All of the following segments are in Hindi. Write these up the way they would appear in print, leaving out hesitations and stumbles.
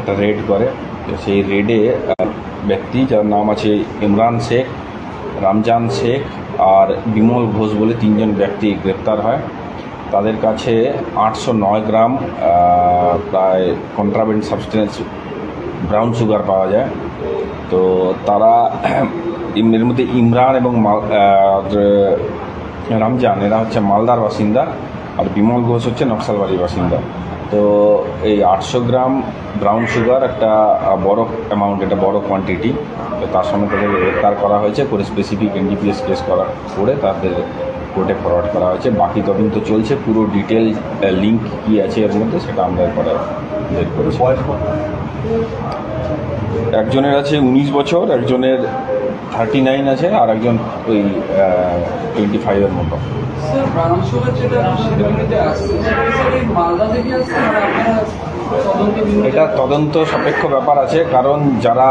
একটা রেড করে। সেই রেডে ব্যক্তি যার নাম আছে ইমরান শেখ, রামজান শেখ আর বিমল ঘোষ বলে 3 জন ব্যক্তি গ্রেপ্তার হয়। তাদের কাছে 809 গ্রাম প্রায় কন্ট্রাব্যান্ড সাবস্টেন্স ব্রাউন সুগার পাওয়া যায়। তো তারা এর মধ্যে ইমরান এবং রামজান এরা হচ্ছে মালদার বাসিন্দা, আর বিমল ঘোষ হচ্ছে নকশালবাড়ির বাসিন্দা। তো এই 800 গ্রাম ব্রাউন সুগার একটা বড় অ্যামাউন্ট, একটা বড় কোয়ান্টিটি। তো তার সঙ্গে তাদের গ্রেপ্তার করা হয়েছে, করে স্পেসিফিক এনডিপিএস কেস করে তাদের কোর্টে ফরওয়ার্ড করা হয়েছে। বাকি তদন্ত চলছে, পুরো ডিটেল লিঙ্ক কী আছে এর মধ্যে সেটা আমরা এরপরে বের করেছি। একজনের আছে 19 বছর, একজনের 39 আছে, আর একজন ওই 25-এর মতো। এটা তদন্ত সাপেক্ষ ব্যাপার আছে, কারণ যারা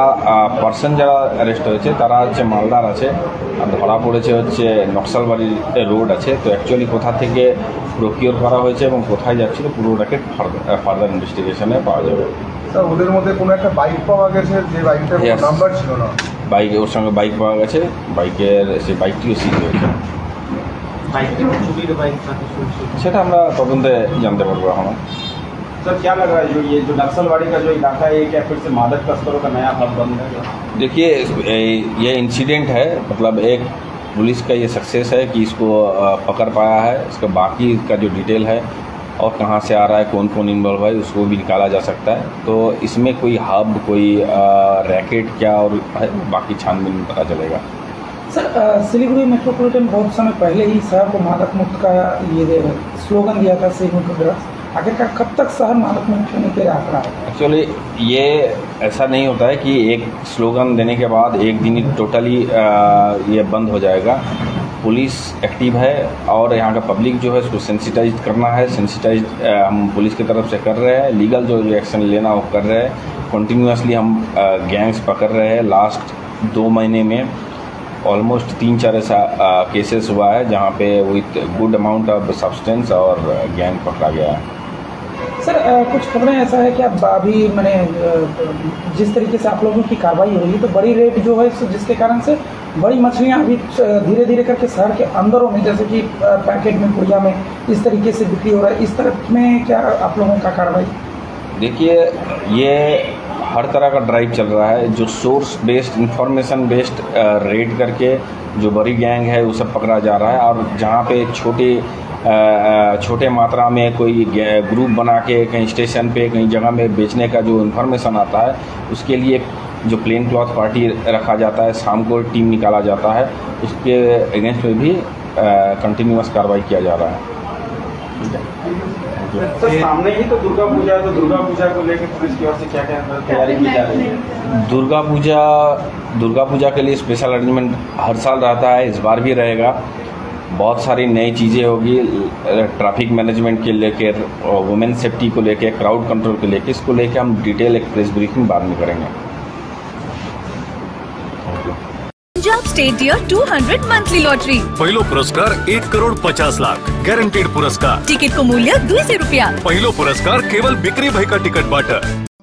যারা অ্যারেস্ট হয়েছে তারা হচ্ছে মালদার আছে, আর ধরা পড়েছে হচ্ছে নকশালবাড়ির রোড আছে। তো অ্যাকচুয়ালি কোথা থেকে প্রকিওর করা হয়েছে এবং কোথায় যাচ্ছিল পুরোটাকে ফার্দার ইনভেস্টিগেশনে পাওয়া যাবে। ওদের মধ্যে কোনো একটা বাইক পাওয়া গেছে, যে বাইকটার নাম্বার ছিল না, ওর সঙ্গে বাইক পাওয়া গেছে, বাইকের সেই বাইকটিও সিজ হয়েছে। সেটা আমরা তদন্তে জানতে পারবো এখন। सर क्या लग रहा है जो ये जो नक्सलवाड़ी का जो इलाका है, क्या फिर से मादक तस्करों का नया हब बन गया? देखिए, ये इंसिडेंट है, मतलब एक पुलिस का ये सक्सेस है कि इसको पकड़ पाया है। इसका बाकी का जो डिटेल है और कहाँ से आ रहा है, कौन कौन इन्वॉल्व है, उसको भी निकाला जा सकता है। तो इसमें कोई हब, कोई रैकेट क्या और है, बाकी छानबीन में पता चलेगा। सर, सिलीगुड़ी मेट्रोपॉलिटन बहुत समय पहले ही शहर को मादक मुक्त का ये स्लोगन दिया था, सेव टू ड्रग्स। आखिरकार कब तक शहर मादक मुक्त होने के आंकड़ा है? एक्चुअली ये ऐसा नहीं होता है कि एक स्लोगन देने के बाद एक दिन ही टोटली ये बंद हो जाएगा। पुलिस एक्टिव है और यहाँ का पब्लिक जो है उसको सेंसिटाइज करना है। सेंसिटाइज हम पुलिस की तरफ से कर रहे हैं, लीगल जो एक्शन लेना वो कर रहे हैं। कंटिन्यूसली हम गैंग्स पकड़ रहे हैं। लास्ट 2 महीने में ऑलमोस्ट 3-4 ऐसा केसेस हुआ है जहाँ पे with good amount of substance और गैंग पकड़ा गया है। सर, कुछ खबरें ऐसा है कि अब अभी मैंने जिस तरीके से आप लोगों की कार्रवाई हो रही है, तो बड़ी रेट जो है जिसके कारण से बड़ी मछलियाँ अभी धीरे धीरे करके शहर के अंदरों में, जैसे कि पैकेट में, पुड़िया में, इस तरीके से बिक्री हो रहा है। इस तरफ में क्या आप लोगों का कार्रवाई? देखिए, ये हर तरह का ड्राइव चल रहा है। जो source based, information based red करके जो बड़ी गैंग है वो सब पकड़ा जा रहा है। और जहाँ पे छोटे मात्रा में कोई ग्रुप बना के कहीं स्टेशन पे, कहीं जगह में बेचने का जो इन्फॉर्मेशन आता है, उसके लिए जो प्लेन क्लॉथ पार्टी रखा जाता है, शाम को टीम निकाला जाता है, उसके अगेंस्ट में भी कंटिन्यूअस कार्रवाई किया जा रहा है। तो सामने ही तो दुर्गा पूजा है, तो दुर्गा पूजा को लेकर पुलिस की ओर से क्या क्या तैयारी की जा रही है? दुर्गा पूजा के लिए स्पेशल अरेंजमेंट हर साल रहता है, इस बार भी रहेगा। बहुत सारी नई चीज़ें होगी, ट्रैफिक मैनेजमेंट के लेकर, वुमेन सेफ्टी को लेकर, क्राउड कंट्रोल को लेकर। इसको लेकर हम डिटेल एक प्रेस ब्रीफिंग बाद में करेंगे। Punjab state year 200 monthly lottery, पहिलो पुरस्कार 1,50,00,000 गॅरंटेड पुरस्कार। टिकट को मूल्य 200 रुपया। पहिलो पुरस्कार केवल बिक्री भएका टिकटबाट।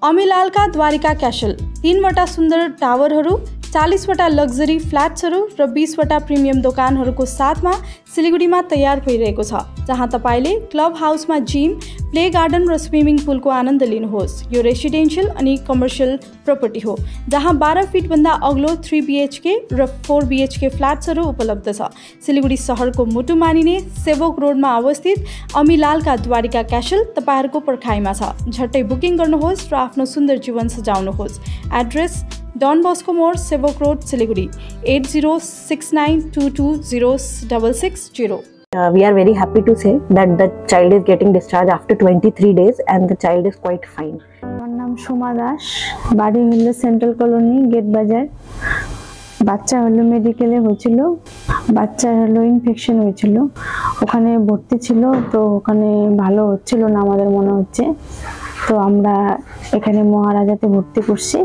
अमिलालका द्वारिका क्यासल 3वटा सुन्दर टावरहरू, 40वटा लग्जरी फ्ल्याट्सहरू र 20वटा प्रिमियम दोकानहरूको साथमा सिलिगुडीमा तयार भइरहेको छ, जहाँ तपाईले क्लब हाउसमा जिम, प्ले गार्डन र स्विमिङ पुलको आनन्द लिनुहोस्। यो रेसिडेन्शियल अनि कमर्सियल प्रपर्टी हो, जहाँ 12 फिटभन्दा अग्लो 3 BHK र 4 BHK फ्ल्याट्सहरू उपलब्ध छ। सिलिगुडी सहरको मुटु मानिने सेवोक रोडमा अवस्थित अमिलालका द्वारिका क्यासल तपाईहरूको पर्खाइमा छ। झट्टै बुकिङ गर्नुहोस् र आफ्नो सुन्दर जीवन सजाउनुहोस्। एड्रेस डन बस्को मोड, Sevoke road, Siliguri 8069220660। We are very happy to say that the child is getting discharged after 23 days and the child is quite fine. আমার নাম সোমা দাস, বাড়ি হলো সেন্ট্রাল কলোনি, গেট বাজার। বাচ্চা হলো মেডিকেলে হয়েছিল, বাচ্চার হলো ইনফেকশন হয়েছিল, ওখানে ভর্তি ছিল। তো ওখানে ভালো হচ্ছিল না আমাদের মনে হচ্ছে, তো আমরা এখানে মহারাজাতে ভর্তি করছি।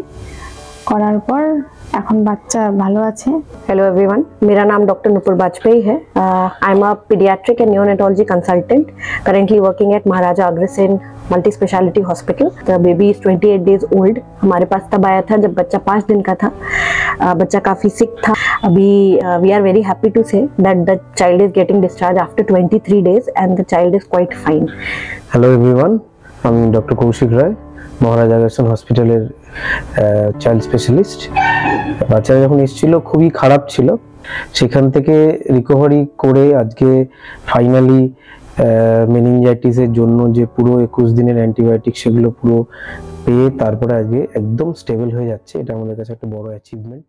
করার পর এখন বাচ্চা ভালো আছে। हेलो एवरीवन, मेरा नाम डॉक्टर नुपुर बाजपेयी है। I am a paediatric and neonatology consultant, currently working at Maharaja Agrasen multi speciality hospital. The baby is 28 days old. हमारे पास तब आया था जब बच्चा 5 दिन का था। बच्चा काफ़ी सिक था। अभी we are very happy to say that the child is getting discharge after 23 days and the child is quite fine. Hello everyone, আমি ডক্টর কৌশিক রায়, মহারাজ আগারসন হসপিটালের চাইল্ড স্পেশালিস্ট। বাচ্চারা যখন এসেছিল খুবই খারাপ ছিল, সেখান থেকে রিকভারি করে আজকে ফাইনালি মেনিনজাইটিসের জন্য যে পুরো 21 দিনের অ্যান্টিবায়োটিক সেগুলো পুরো পেয়ে তারপরে আজকে একদম স্টেবল হয়ে যাচ্ছে। এটা আমাদের কাছে একটা বড় অ্যাচিভমেন্ট।